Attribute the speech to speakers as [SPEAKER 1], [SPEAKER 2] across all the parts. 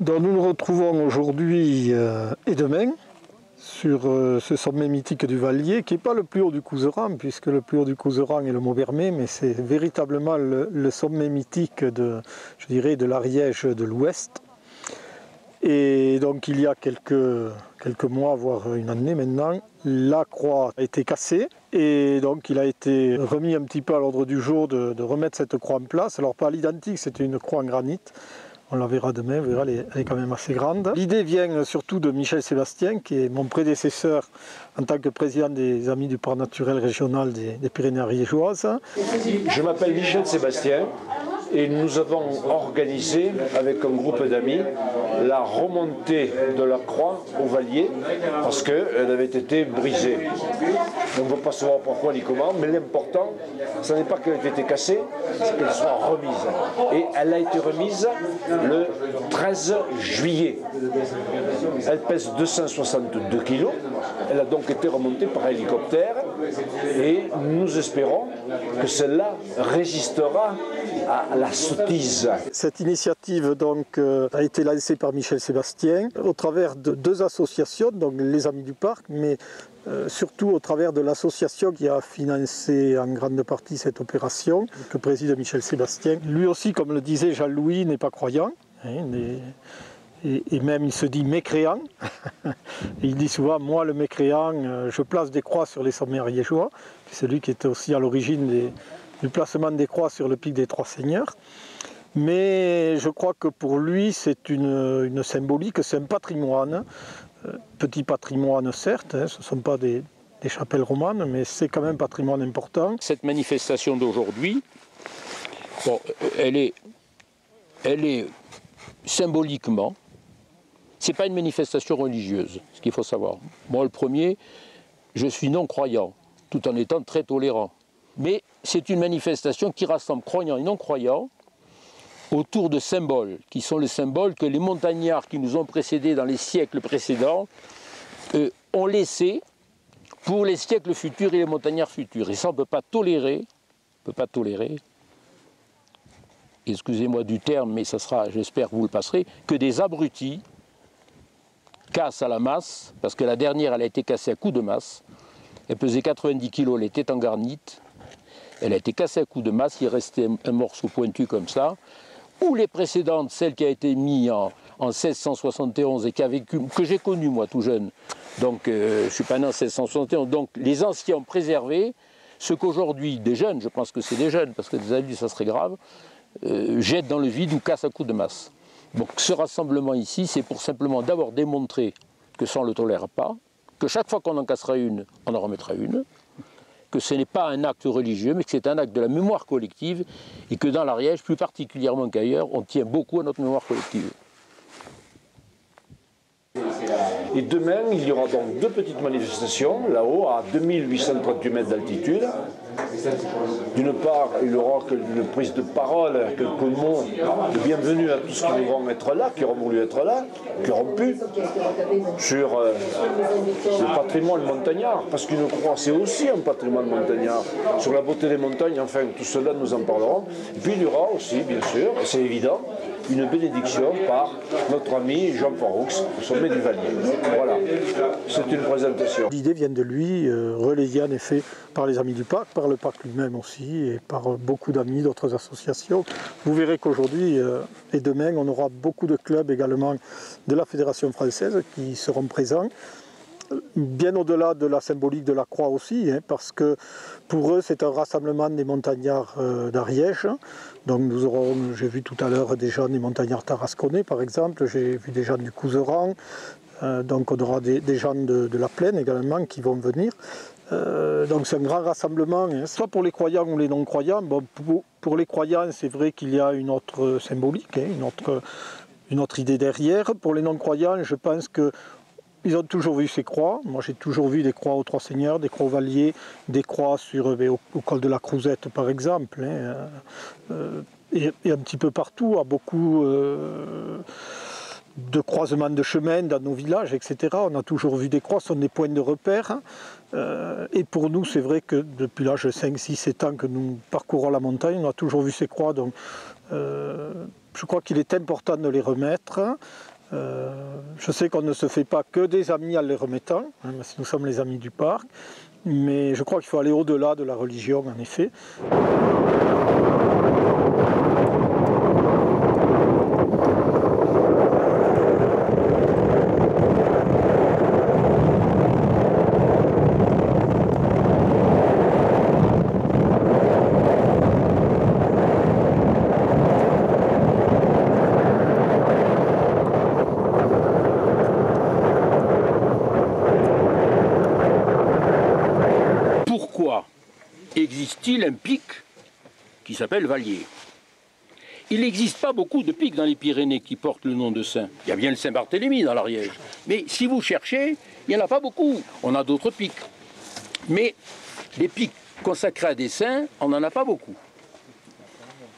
[SPEAKER 1] Donc nous nous retrouvons aujourd'hui et demain sur ce sommet mythique du Vallier, qui n'est pas le plus haut du Couserans, puisque le plus haut du Couserans est le Maubermet, mais c'est véritablement le sommet mythique de, je dirais, de l'Ariège de l'Ouest. Et donc il y a quelques mois, voire une année maintenant, la croix a été cassée et donc il a été remis un petit peu à l'ordre du jour de remettre cette croix en place. Alors pas à l'identique, c'était une croix en granit. On la verra demain, vous verrez, elle est quand même assez grande. L'idée vient surtout de Michel Sébastien, qui est mon prédécesseur en tant que président des Amis du Parc naturel régional des Pyrénées ariégeoises.
[SPEAKER 2] Je m'appelle Michel Sébastien et nous avons organisé avec un groupe d'amis la remontée de la croix au Vallier parce qu'elle avait été brisée. On ne va pas savoir pourquoi ni comment, mais l'important, ce n'est pas qu'elle ait été cassée, c'est qu'elle soit remise. Et elle a été remise le 13 juillet. Elle pèse 262 kg. Elle a donc été remontée par hélicoptère et nous espérons que celle-là résistera à la sottise.
[SPEAKER 1] Cette initiative donc, a été lancée par Michel Sébastien au travers de deux associations, donc les Amis du Parc, mais surtout au travers de l'association qui a financé en grande partie cette opération, que préside Michel Sébastien. Lui aussi, comme le disait Jean-Louis, n'est pas croyant, hein, et même il se dit mécréant. Il dit souvent, moi le mécréant, je place des croix sur les sommets ariégeois. C'est lui qui était aussi à l'origine du placement des croix sur le pic des Trois Seigneurs. Mais je crois que pour lui, c'est une symbolique, c'est un patrimoine. Petit patrimoine certes, hein, ce ne sont pas des chapelles romanes, mais c'est quand même un patrimoine important.
[SPEAKER 3] Cette manifestation d'aujourd'hui, bon, elle est symboliquement, c'est pas une manifestation religieuse, ce qu'il faut savoir. Moi le premier, je suis non-croyant, tout en étant très tolérant. Mais c'est une manifestation qui rassemble croyants et non-croyants autour de symboles, qui sont les symboles que les montagnards qui nous ont précédés dans les siècles précédents ont laissés pour les siècles futurs et les montagnards futurs. Et ça, on ne peut pas tolérer, excusez-moi du terme, mais ça sera, j'espère que vous le passerez, que des abrutis cassent à la masse, parce que la dernière, elle a été cassée à coups de masse. Elle pesait 90 kg, elle était en garnit. Elle a été cassée à coups de masse, il restait un morceau pointu comme ça. Ou les précédentes, celle qui a été mise en 1671 et que j'ai connue moi tout jeune. Donc je ne suis pas né en 1671. Donc les anciens ont préservé ce qu'aujourd'hui des jeunes, je pense que c'est des jeunes, parce que des adultes ça serait grave, jettent dans le vide ou cassent à coups de masse. Donc ce rassemblement ici, c'est pour simplement d'abord démontrer que ça on ne le tolère pas, que chaque fois qu'on en cassera une, on en remettra une, que ce n'est pas un acte religieux, mais que c'est un acte de la mémoire collective, et que dans l'Ariège, plus particulièrement qu'ailleurs, on tient beaucoup à notre mémoire collective.
[SPEAKER 2] Et demain, il y aura donc deux petites manifestations, là-haut, à 2838 mètres d'altitude. D'une part, il y aura une prise de parole, quelques mots de bienvenue à tous qui vont être là, qui auront voulu être là, qui auront pu, sur le patrimoine montagnard, parce qu'une croix, c'est aussi un patrimoine montagnard, sur la beauté des montagnes, enfin, tout cela, nous en parlerons. Et puis il y aura aussi, bien sûr, c'est évident, une bénédiction par notre ami Jean Faroux, au sommet du Vallier. Voilà, c'est une présentation.
[SPEAKER 1] L'idée vient de lui, relayée en effet par les Amis du Parc, par le parc lui-même aussi, et par beaucoup d'amis d'autres associations. Vous verrez qu'aujourd'hui et demain, on aura beaucoup de clubs également de la Fédération française qui seront présents. Bien au-delà de la symbolique de la croix aussi, hein, parce que pour eux c'est un rassemblement des montagnards d'Ariège. Donc nous aurons, j'ai vu tout à l'heure des gens des montagnards tarasconnais par exemple, j'ai vu des gens du Couserans, donc on aura des gens de la plaine également qui vont venir. Donc c'est un grand rassemblement, hein, soit pour les croyants ou les non-croyants. Bon, pour les croyants c'est vrai qu'il y a une autre symbolique, hein, une autre idée derrière. Pour les non-croyants je pense que ils ont toujours vu ces croix. Moi, j'ai toujours vu des croix aux Trois Seigneurs, des croix au Vallier, des croix au col de la Crouzette, par exemple. Hein, et un petit peu partout, à beaucoup de croisements de chemins dans nos villages, etc. On a toujours vu des croix, ce sont des points de repère. Et pour nous, c'est vrai que depuis l'âge de 5, 6, 7 ans que nous parcourons la montagne, on a toujours vu ces croix. Donc, je crois qu'il est important de les remettre. Je sais qu'on ne se fait pas que des amis en les remettant, hein, parce que nous sommes les amis du parc, mais je crois qu'il faut aller au-delà de la religion, en effet.
[SPEAKER 3] Pourquoi existe-t-il un pic qui s'appelle Vallier? Il n'existe pas beaucoup de pics dans les Pyrénées qui portent le nom de saint. Il y a bien le Saint-Barthélemy dans l'Ariège. Mais si vous cherchez, il n'y en a pas beaucoup. On a d'autres pics. Mais les pics consacrés à des saints, on n'en a pas beaucoup.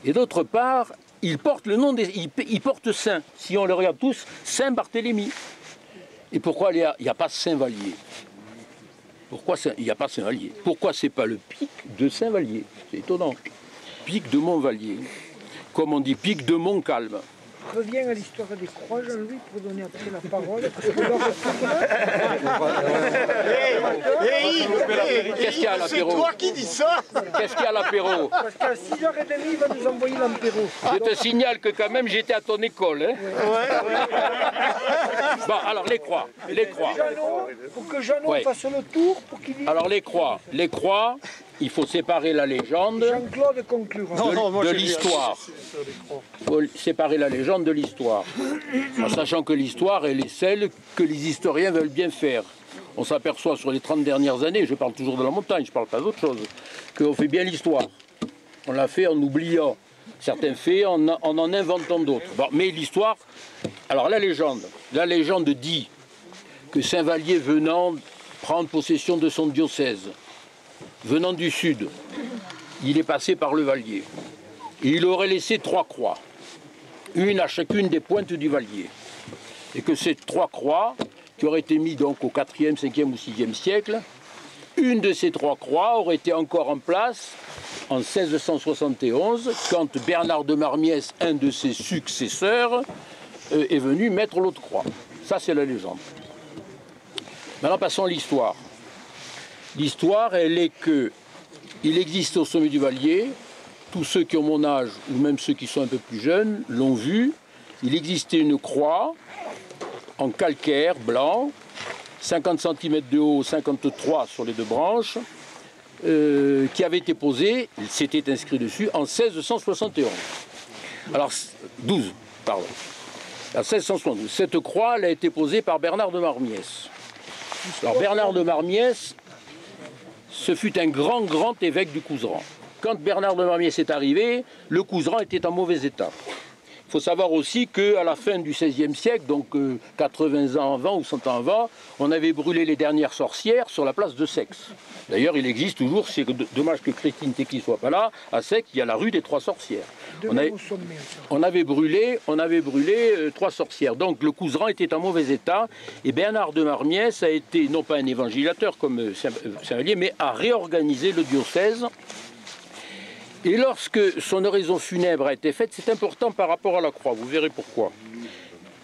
[SPEAKER 3] Et d'autre part, ils portent le nom des... Ils portent saint. Si on les regarde tous, Saint-Barthélemy. Et pourquoi il n'y a pas Saint-Vallier? Pourquoi il n'y a pas Saint-Vallier? Pourquoi ce n'est pas le pic de Saint-Vallier? C'est étonnant. Pic de Montvallier. Comme on dit, pic de Montcalm.
[SPEAKER 4] Reviens à l'histoire des croix, Jean-Louis, pour donner après la parole.
[SPEAKER 3] Qu'est-ce qu'il y a à l'apéro?
[SPEAKER 5] C'est toi qui dis ça.
[SPEAKER 3] Qu'est-ce qu'il y a à l'apéro?
[SPEAKER 4] Parce qu'à 6h30, il va nous envoyer l'apéro.
[SPEAKER 3] Je te signale que quand même j'étais à ton école. Hein. Bon, alors les croix. Les croix.
[SPEAKER 4] Pour que Jeannot fasse le tour, pour qu'il y ait...
[SPEAKER 3] Alors les croix, il faut séparer la légende
[SPEAKER 4] Jean-Claude conclura.
[SPEAKER 3] de l'histoire. Il faut séparer la légende de l'histoire. En sachant que l'histoire, elle est celle que les historiens veulent bien faire. On s'aperçoit sur les 30 dernières années, je parle toujours de la montagne, je ne parle pas d'autre chose, qu'on fait bien l'histoire. On l'a fait en oubliant certains faits, en inventant d'autres. Bon, mais l'histoire, alors la légende dit que Saint-Vallier venant prendre possession de son diocèse, venant du sud, il est passé par le Vallier. Et il aurait laissé 3 croix, une à chacune des pointes du Vallier. Et que ces 3 croix, qui auraient été mises donc au 4e, 5e ou 6e siècle, une de ces 3 croix aurait été encore en place en 1671, quand Bernard de Marmiès, un de ses successeurs, est venu mettre l'autre croix. Ça, c'est la légende. Maintenant, passons à l'histoire. L'histoire, elle est que il existe au sommet du Vallier, tous ceux qui ont mon âge, ou même ceux qui sont un peu plus jeunes, l'ont vu, il existait une croix en calcaire blanc, 50 cm de haut, 53 sur les 2 branches, qui avait été posée, c'était inscrit dessus, en 1671. Alors, 12, pardon. En 1672. Cette croix, elle a été posée par Bernard de Marmiès. Alors, Bernard de Marmiès, ce fut un grand évêque du Couserans. Quand Bernard de Marmiès est arrivé, le Couserans était en mauvais état. Il faut savoir aussi qu'à la fin du XVIe siècle, donc 80 ans avant ou 100 ans avant, on avait brûlé les dernières sorcières sur la place de Seix. D'ailleurs, il existe toujours, c'est dommage que Christine Tecky ne soit pas là, à Seix, il y a la rue des 3 sorcières. On avait brûlé 3 sorcières. Donc le Couserans était en mauvais état et Bernard de Marmiès a été, non pas un évangélisateur comme Saint-Vallier, mais a réorganisé le diocèse. Et lorsque son oraison funèbre a été faite, c'est important par rapport à la croix, vous verrez pourquoi.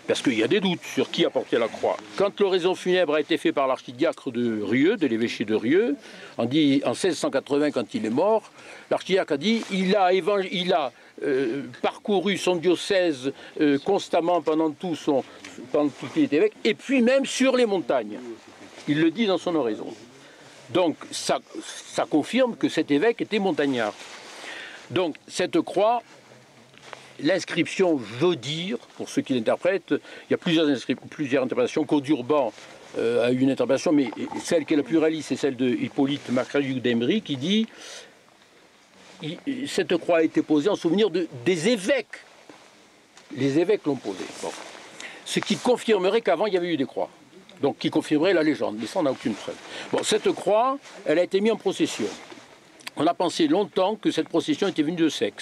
[SPEAKER 3] Parce qu'il y a des doutes sur qui a porté la croix. Quand l'oraison funèbre a été faite par l'archidiacre de Rieux, de l'évêché de Rieux, en 1680 quand il est mort, l'archidiacre a dit il a parcouru son diocèse constamment pendant tout qu'il était évêque, et puis même sur les montagnes. Il le dit dans son oraison. Donc ça confirme que cet évêque était montagnard. Donc cette croix, l'inscription veut dire, pour ceux qui l'interprètent, il y a plusieurs interprétations. Claude Urban a eu une interprétation, mais celle qui est la plus réaliste, c'est celle de Hippolyte Macrayuc d'Emery, qui dit cette croix a été posée en souvenir des évêques. Les évêques l'ont posée. Bon. Ce qui confirmerait qu'avant il y avait eu des croix. Donc qui confirmerait la légende, mais ça on n'a aucune preuve. Bon, cette croix, elle a été mise en procession. On a pensé longtemps que cette procession était venue de Seix.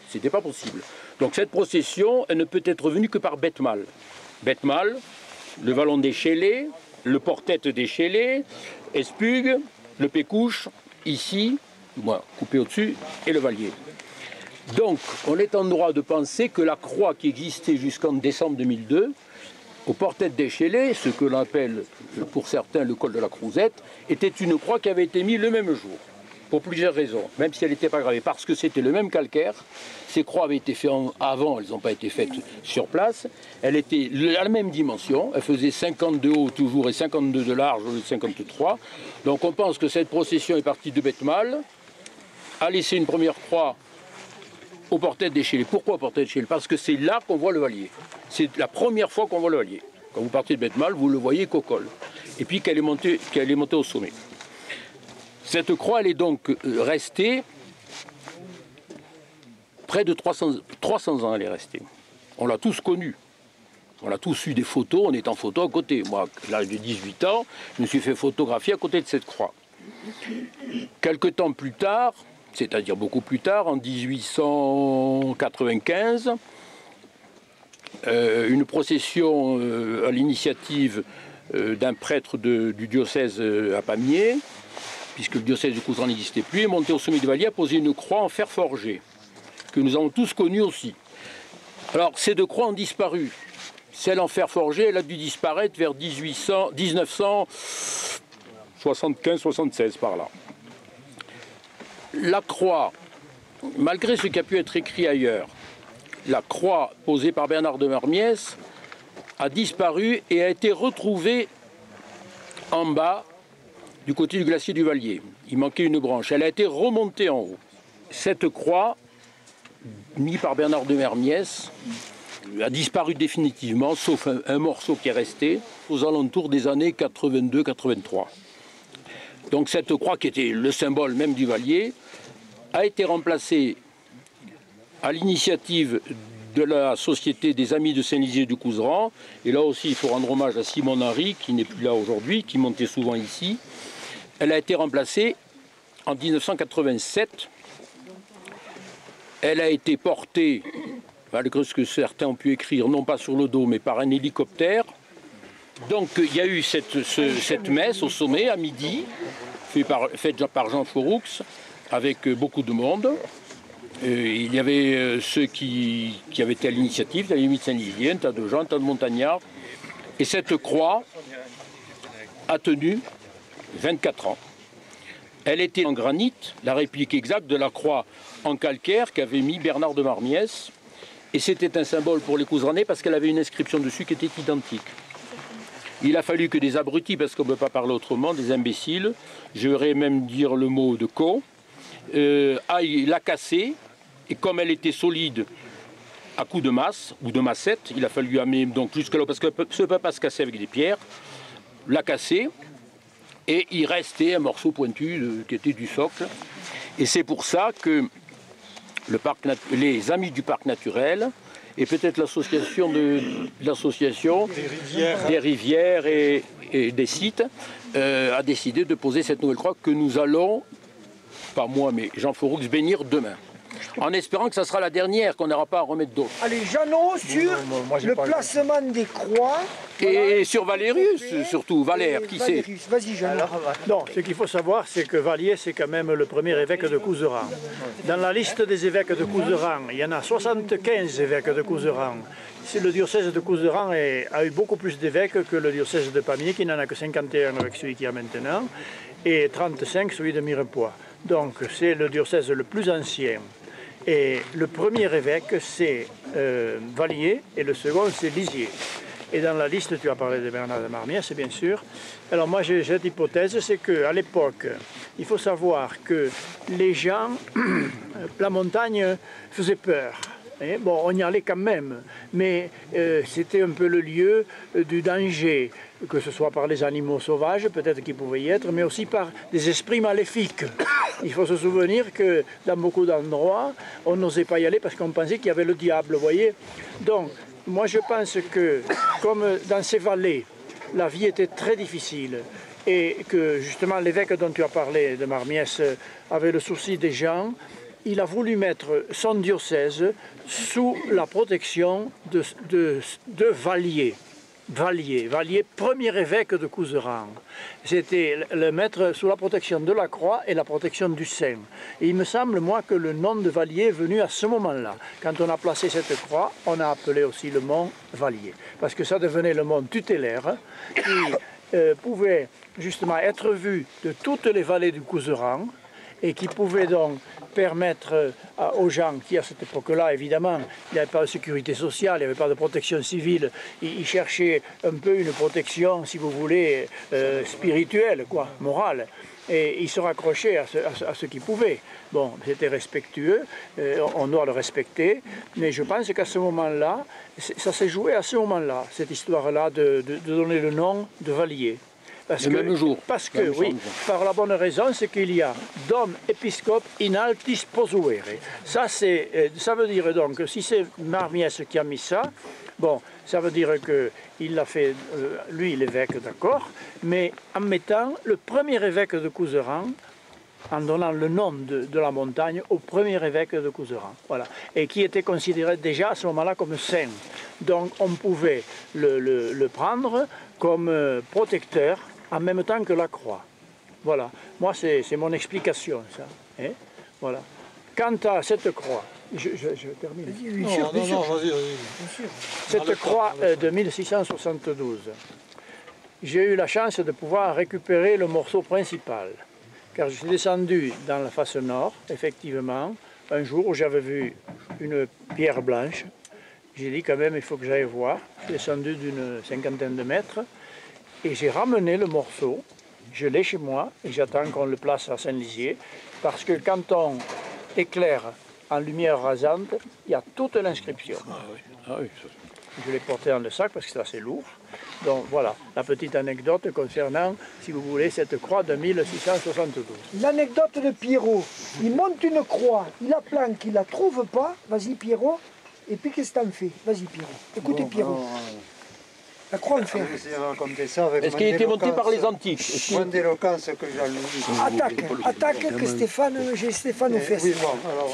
[SPEAKER 3] C'était pas possible. Donc cette procession, elle ne peut être venue que par Bethmal. Bethmal, le vallon des Chélets, le portette des Chélets, Espugue, le Pécouche, ici, coupé au-dessus, et le Vallier. Donc on est en droit de penser que la croix qui existait jusqu'en décembre 2002, au portet d'Échelay, ce que l'on appelle pour certains le col de la Crouzette, était une croix qui avait été mise le même jour, pour plusieurs raisons, même si elle n'était pas gravée, parce que c'était le même calcaire. Ces croix avaient été faites avant, elles n'ont pas été faites sur place. Elle était à la même dimension, elle faisait 50 de haut toujours et 52 de large au lieu de 53. Donc on pense que cette procession est partie de Betmal, a laissé une première croix au portet d'Échelay. Pourquoi au portet d'Échelay? Parce que c'est là qu'on voit le Vallier. C'est la première fois qu'on voit le Vallier. Quand vous partez de Betmal, vous le voyez qu'au col. Et puis qu'elle est montée au sommet. Cette croix, elle est donc restée près de 300 ans, elle est restée. On l'a tous connue. On a tous eu des photos, on est en photo à côté. Moi, à l'âge de 18 ans, je me suis fait photographier à côté de cette croix. Quelque temps plus tard, c'est-à-dire beaucoup plus tard, en 1895, une procession à l'initiative d'un prêtre du diocèse à Pamiers, puisque le diocèse du Couserans n'existait plus, est monté au sommet du Vallier, a posé une croix en fer forgé, que nous avons tous connue aussi. Alors, ces deux croix ont disparu. Celle en fer forgé, elle a dû disparaître vers 1975-76, par là. La croix, malgré ce qui a pu être écrit ailleurs, la croix posée par Bernard de Marmiès a disparu et a été retrouvée en bas du côté du glacier du Vallier. Il manquait une branche. Elle a été remontée en haut. Cette croix, mise par Bernard de Marmiès, a disparu définitivement, sauf un morceau qui est resté, aux alentours des années 82-83. Donc cette croix, qui était le symbole même du Vallier, a été remplacée à l'initiative de la Société des Amis de Saint-Lizier du Couserans. Et là aussi, il faut rendre hommage à Simon Henry, qui n'est plus là aujourd'hui, qui montait souvent ici. Elle a été remplacée en 1987. Elle a été portée, malgré ce que certains ont pu écrire, non pas sur le dos, mais par un hélicoptère. Donc il y a eu cette messe au sommet, à midi, faite par Jean Foroux, avec beaucoup de monde. Il y avait ceux qui avaient été à l'initiative, il y avait mis de Saint-Lizier, un tas de gens, un tas de montagnards. Et cette croix a tenu 24 ans. Elle était en granit, la réplique exacte de la croix en calcaire qu'avait mis Bernard de Marmiès. Et c'était un symbole pour les Couserannais parce qu'elle avait une inscription dessus qui était identique. Il a fallu que des abrutis, parce qu'on ne peut pas parler autrement, des imbéciles, je vais même dire le mot de con, aillent la casser. Et comme elle était solide à coups de masse ou de massette, il a fallu amener donc jusque là, parce que ça ne peut pas se casser avec des pierres, la casser. Et il restait un morceau pointu qui était du socle. Et c'est pour ça que les Amis du Parc Naturel et peut-être l'association des rivières et des sites a décidé de poser cette nouvelle croix que nous allons, pas moi mais Jean Foroux, bénir demain. En espérant que ça sera la dernière, qu'on n'aura pas à remettre d'autres.
[SPEAKER 4] Allez, Jeannot, sur le placement des croix.
[SPEAKER 3] Et sur Valérius, surtout. Valère, qui sait?
[SPEAKER 4] Vas-y, Jeannot.
[SPEAKER 5] Non, ce qu'il faut savoir, c'est que Vallier, c'est quand même le premier évêque de Couserans. Dans la liste des évêques de Couserans, il y en a 75 évêques de Couserans. Le diocèse de Couserans a eu beaucoup plus d'évêques que le diocèse de Pamiers, qui n'en a que 51 avec celui qu'il y a maintenant, et 35 celui de Mirepoix. Donc c'est le diocèse le plus ancien. Et le premier évêque, c'est Vallier, et le second, c'est Lizier. Et dans la liste, tu as parlé de Bernard de Marmiès, bien sûr. Alors moi, j'ai cette hypothèse, c'est qu'à l'époque, il faut savoir que les gens, la montagne faisait peur. Et bon, on y allait quand même, mais c'était un peu le lieu du danger, que ce soit par les animaux sauvages, peut-être qu'ils pouvaient y être, mais aussi par des esprits maléfiques. Il faut se souvenir que dans beaucoup d'endroits, on n'osait pas y aller parce qu'on pensait qu'il y avait le diable, vous voyez. Donc, moi je pense que, comme dans ces vallées, la vie était très difficile, et que justement l'évêque dont tu as parlé, de Marmiès, avait le souci des gens, il a voulu mettre son diocèse sous la protection de Vallier. Vallier. Vallier, premier évêque de Couserans. C'était le maître sous la protection de la croix et la protection du Saint. Et il me semble, moi, que le nom de Vallier est venu à ce moment-là. Quand on a placé cette croix, on a appelé aussi le mont Vallier. Parce que ça devenait le mont tutélaire qui pouvait justement être vu de toutes les vallées du Couserans et qui pouvait donc permettre aux gens qui, à cette époque-là, évidemment, il n'y avait pas de sécurité sociale, il n'y avait pas de protection civile, ils cherchaient un peu une protection, si vous voulez, spirituelle, quoi, morale. Et ils se raccrochaient à ce qu'ils pouvaient. Bon, c'était respectueux, on doit le respecter, mais je pense qu'à ce moment-là, ça s'est joué à ce moment-là, cette histoire-là de donner le nom de Vallier. Parce que, oui, par la bonne raison, c'est qu'il y a dom episcope in altis posuere. Ça veut dire donc que si c'est Marmiès qui a mis ça, bon, ça veut dire qu'il l'a fait, lui, l'évêque, d'accord, mais en mettant le premier évêque de Couserans, en donnant le nom de la montagne au premier évêque de Couserans, voilà, et qui était considéré déjà à ce moment-là comme saint. Donc on pouvait le prendre comme protecteur en même temps que la croix. Voilà, moi c'est mon explication, ça. Hein, voilà. Quant à cette croix, je termine.
[SPEAKER 1] Vas-y.
[SPEAKER 5] Cette croix de 1672, j'ai eu la chance de pouvoir récupérer le morceau principal. Car je suis descendu dans la face nord, effectivement, un jour où j'avais vu une pierre blanche. J'ai dit quand même, il faut que j'aille voir. Je suis descendu d'une 50aine de mètres et j'ai ramené le morceau. Je l'ai chez moi et j'attends qu'on le place à Saint-Lizier. Parce que quand on éclaire en lumière rasante, il y a toute l'inscription. Je l'ai porté dans le sac parce que c'est assez lourd. Donc voilà, la petite anecdote concernant, si vous voulez, cette croix de 1672.
[SPEAKER 4] L'anecdote de Pierrot, il monte une croix, il la planque, il ne la trouve pas, vas-y Pierrot, et puis qu'est-ce que t'en fais? Vas-y Pierrot, écoutez Pierrot. La croix en fer.
[SPEAKER 3] Est-ce qu'il a été monté par les antiques?
[SPEAKER 6] Moins d'éloquence que Jean-Louis.
[SPEAKER 4] Attaque que Stéphane, j'ai Stéphane aux fesses.
[SPEAKER 6] Oui, bon, alors,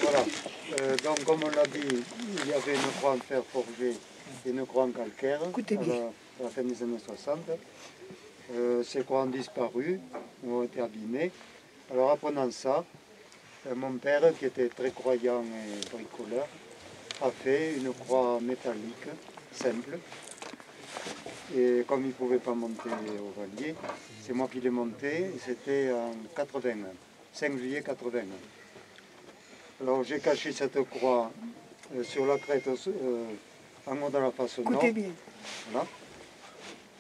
[SPEAKER 6] voilà. Donc, comme on l'a dit, il y avait une croix en fer forgée et une croix en calcaire à la fin des années 60. Ces croix ont disparu, ont été abîmées. Alors, apprenant ça, mon père, qui était très croyant et bricoleur, a fait une croix métallique, simple. Et comme il ne pouvait pas monter au Vallier, c'est moi qui l'ai monté, et c'était en 81, 5 juillet 81. Alors j'ai caché cette croix sur la crête en haut de la face nord.
[SPEAKER 4] Écoutez bien.
[SPEAKER 6] Voilà.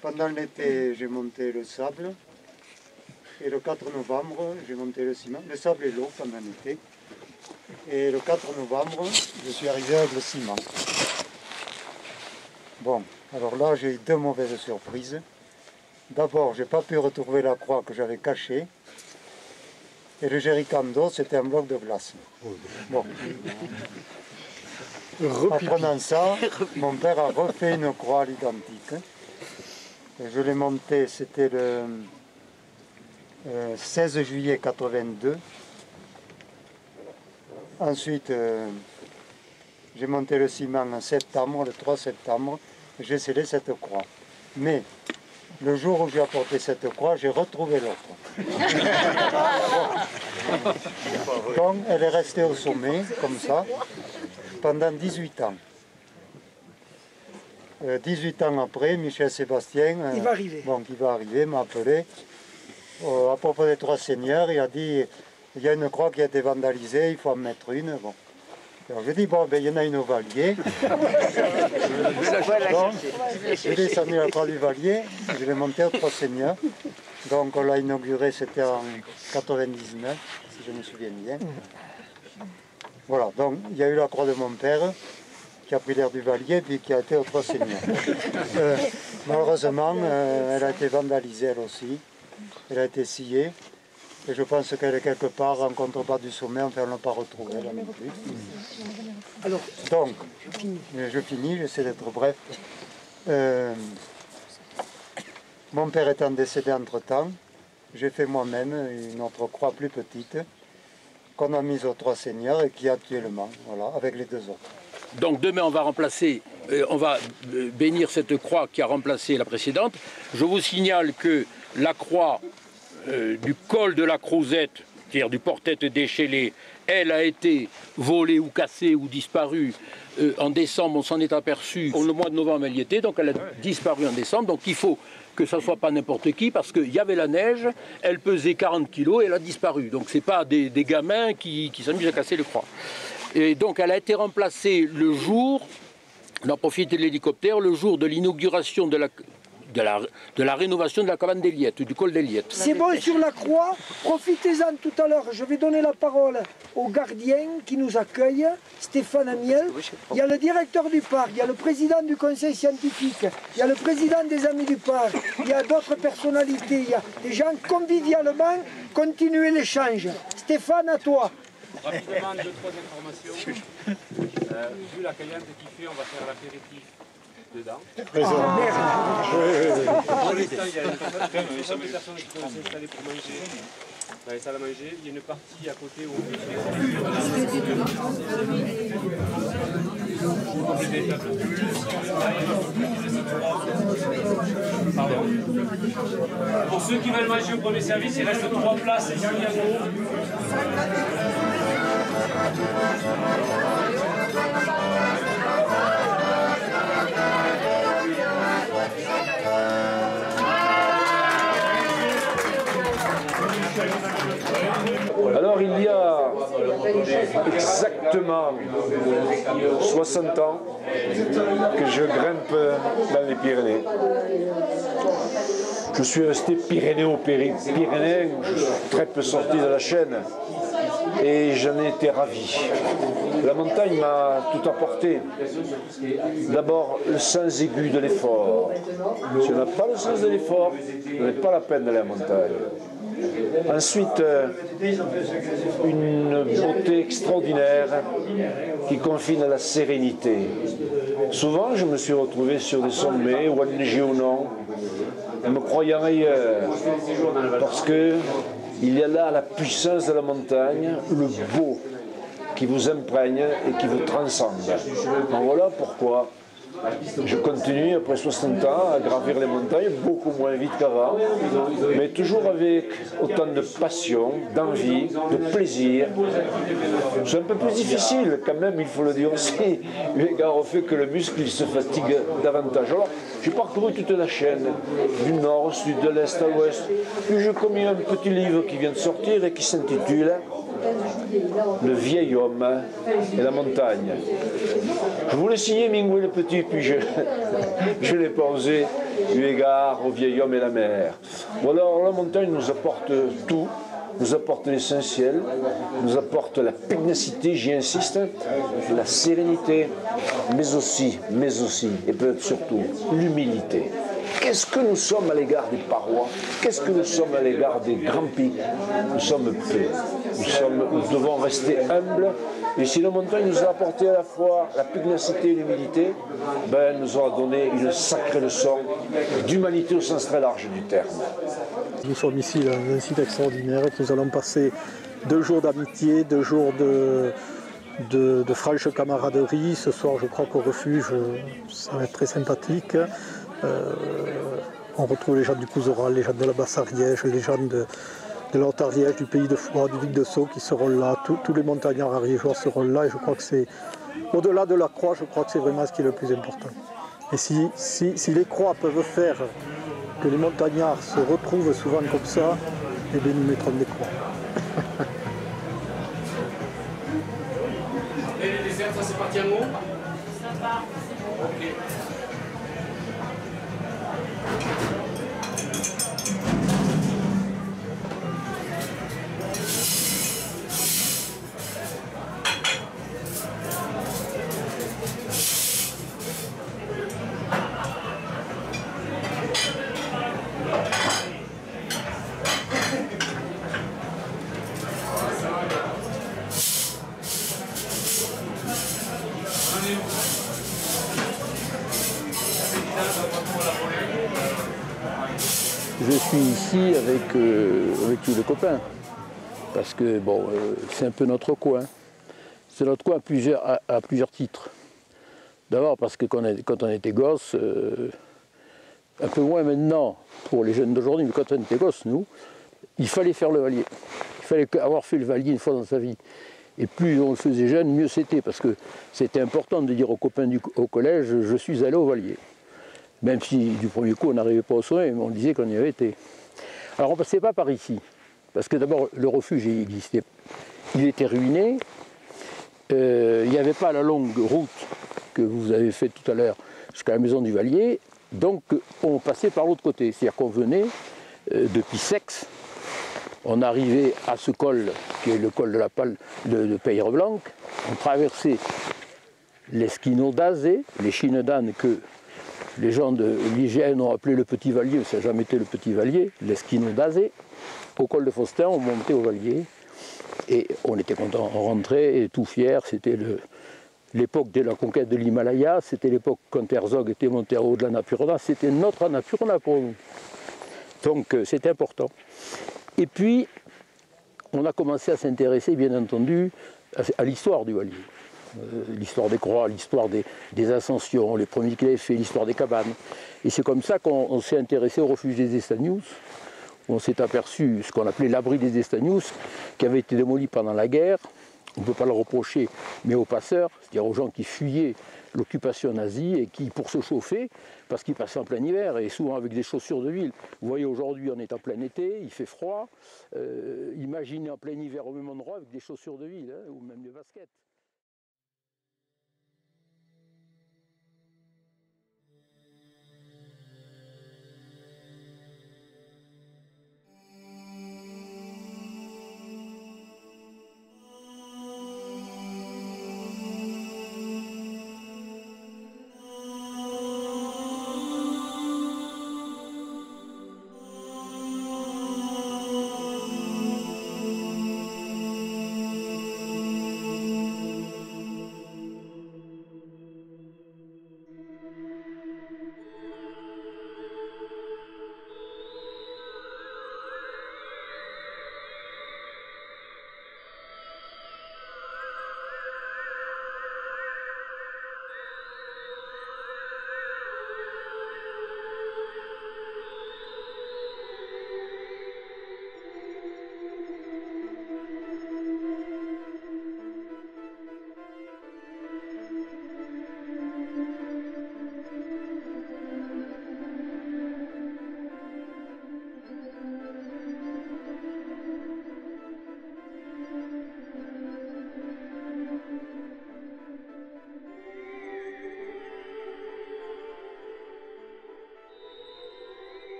[SPEAKER 6] Pendant l'été, j'ai monté le sable. Et le 4 novembre, j'ai monté le ciment. Le sable et l'eau pendant l'été. Et le 4 novembre, je suis arrivé avec le ciment. Bon, alors là, j'ai eu deux mauvaises surprises. D'abord, je n'ai pas pu retrouver la croix que j'avais cachée. Et le jerrycan d'eau, c'était un bloc de glace. Bon. Apprenant ça, mon père a refait une croix à l'identique. Je l'ai montée, c'était le 16 juillet 82. Ensuite, j'ai monté le ciment en septembre, le 3 septembre. J'ai scellé cette croix. Mais le jour où j'ai apporté cette croix, j'ai retrouvé l'autre. Donc elle est restée au sommet, comme ça, pendant 18 ans. 18 ans après, Michel Sébastien,
[SPEAKER 4] il va arriver.
[SPEAKER 6] Qui va arriver, m'a appelé à propos des trois seigneurs. Il a dit, il y a une croix qui a été vandalisée, il faut en mettre une. Bon. Alors je dis, bon, ben, il y en a une au Vallier. Donc, j'ai descendu la croix du Vallier, je l'ai montée aux trois seigneurs. Donc on l'a inauguré, c'était en 99, si je me souviens bien. Voilà, donc il y a eu la croix de mon père, qui a pris l'air du Vallier, puis qui a été aux trois seigneurs. Malheureusement, elle a été vandalisée elle aussi. Elle a été sciée. Et je pense qu'elle est quelque part en contrebas du sommet, enfin on ne l'a pas retrouvée là non plus.
[SPEAKER 4] Alors,
[SPEAKER 6] donc, je finis, j'essaie d'être bref. Mon père étant décédé entre-temps, j'ai fait moi-même une autre croix plus petite qu'on a mise aux trois seigneurs et qui est actuellement, voilà, avec les deux autres.
[SPEAKER 3] Donc demain, on va remplacer, on va bénir cette croix qui a remplacé la précédente. Je vous signale que la croix du col de la Crozette, c'est-à-dire du portette d'échelé, elle a été volée ou cassée ou disparue en décembre, on s'en est aperçu. Le mois de novembre, elle y était, donc elle a disparu en décembre. Donc il faut que ça ne soit pas n'importe qui, parce qu'il y avait la neige, elle pesait 40 kilos et elle a disparu. Donc ce n'est pas des gamins qui s'amusent à casser les croix. Et donc elle a été remplacée le jour, on a profité de l'hélicoptère, le jour de l'inauguration de la rénovation de la cabane d'Eliette, du col d'Eliette.
[SPEAKER 4] C'est bon sur la croix, profitez-en tout à l'heure. Je vais donner la parole au gardien qui nous accueille, Stéphane Amiel. Il y a le directeur du parc, il y a le président du conseil scientifique, il y a le président des Amis du parc, il y a d'autres personnalités, il y a des gens convivialement, continuez l'échange. Stéphane, à toi.
[SPEAKER 7] Rapidement, 2-3 informations. Vu la caliente qu'il fait, on va faire l'apéritif dedans. Pour l'instant, il y a une somme de personnes qui peuvent s'installer pour manger. Dans les salles à manger, il y a une partie à côté où Pardon. Pour ceux qui veulent manger au premier service, il reste 3 places ici à haut.
[SPEAKER 2] Alors il y a exactement 60 ans que je grimpe dans les Pyrénées. Je suis resté pyrénéen, je suis très peu sorti de la chaîne et j'en ai été ravi. La montagne m'a tout apporté. D'abord le sens aigu de l'effort. Si on n'a pas le sens de l'effort, ce n'est pas la peine d'aller à la montagne. Ensuite, une beauté extraordinaire qui confine à la sérénité. Souvent, je me suis retrouvé sur des sommets, ou enneigés ou non, me croyant ailleurs, parce que il y a là la puissance de la montagne, le beau qui vous imprègne et qui vous transcende. Donc voilà pourquoi je continue après 60 ans à gravir les montagnes, beaucoup moins vite qu'avant, mais toujours avec autant de passion, d'envie, de plaisir. C'est un peu plus difficile quand même, il faut le dire aussi, eu égard au fait que le muscle il se fatigue davantage. Alors j'ai parcouru toute la chaîne, du nord au sud, de l'est à l'ouest, puis j'ai commis un petit livre qui vient de sortir et qui s'intitule Le vieil homme et la montagne. Je voulais signer Mingway le Petit, puis je l'ai pas osé, eu égard au vieil homme et la mer. Voilà, alors la montagne nous apporte tout, nous apporte l'essentiel, nous apporte la pugnacité, j'y insiste, la sérénité, mais aussi, et peut-être surtout, l'humilité. Qu'est-ce que nous sommes à l'égard des parois? Qu'est-ce que nous sommes à l'égard des grands pics? Nous sommes peu. Nous devons rester humbles. Et si la montagne nous a apporté à la fois la pugnacité et l'humilité, elle nous aura donné une sacrée leçon d'humanité au sens très large du terme.
[SPEAKER 1] Nous sommes ici dans un site extraordinaire et nous allons passer 2 jours d'amitié, 2 jours de franche camaraderie. Ce soir, je crois qu'au refuge, ça va être très sympathique. On retrouve les gens du Couserans, les gens de la Basse-Ariège, les gens de l'Haute-Ariège, du Pays de Foix, du Vic de Sceaux qui seront là. Tous les montagnards ariégeois seront là et je crois que c'est, au-delà de la croix, je crois que c'est vraiment ce qui est le plus important. Et si les croix peuvent faire que les montagnards se retrouvent souvent comme ça, eh bien nous mettrons des croix.
[SPEAKER 7] Et les desserts, ça c'est parti à mot? Ça part. Ok.
[SPEAKER 3] Je suis ici avec tous les copains, parce que bon, c'est un peu notre coin. C'est notre coin à plusieurs titres. D'abord parce que quand on était gosse, un peu moins maintenant pour les jeunes d'aujourd'hui, mais quand on était gosse, nous, il fallait faire le Vallier. Il fallait avoir fait le Vallier une fois dans sa vie. Et plus on le faisait jeune, mieux c'était, parce que c'était important de dire aux copains au collège, je suis allé au Vallier. Même si du premier coup on n'arrivait pas au sommet, mais on disait qu'on y avait été. Alors on ne passait pas par ici, parce que d'abord le refuge il existait, il était ruiné, il n'y avait pas la longue route que vous avez faite tout à l'heure jusqu'à la maison du Vallier, donc on passait par l'autre côté, c'est-à-dire qu'on venait depuis Sex, on arrivait à ce col qui est le col de la Palle de Peyre-Blanc, on traversait l'Esquino d'Azé, les chines d'âne que les gens de l'hygiène ont appelé le Petit Vallier, mais ça n'a jamais été le Petit Vallier, l'Esquino d'Azé. Au col de Faustin, on montait au Vallier et on était content, on rentrait et tout fier. C'était l'époque de la conquête de l'Himalaya, c'était l'époque quand Herzog était monté en haut de l'Annapurna, c'était notre Annapurna pour nous. Donc c'était important. Et puis, on a commencé à s'intéresser, bien entendu, à l'histoire du Vallier. L'histoire des croix, l'histoire des ascensions, les premiers qu'il avait fait, l'histoire des cabanes. Et c'est comme ça qu'on s'est intéressé au refuge des Estagnoux, où on s'est aperçu ce qu'on appelait l'abri des Estagnoux, qui avait été démoli pendant la guerre. On ne peut pas le reprocher, mais aux passeurs, c'est-à-dire aux gens qui fuyaient l'occupation nazie et qui, pour se chauffer, parce qu'ils passaient en plein hiver et souvent avec des chaussures de ville. Vous voyez, aujourd'hui, on est en plein été, il fait froid. Imaginez en plein hiver au même endroit avec des chaussures de ville, hein, ou même des baskets.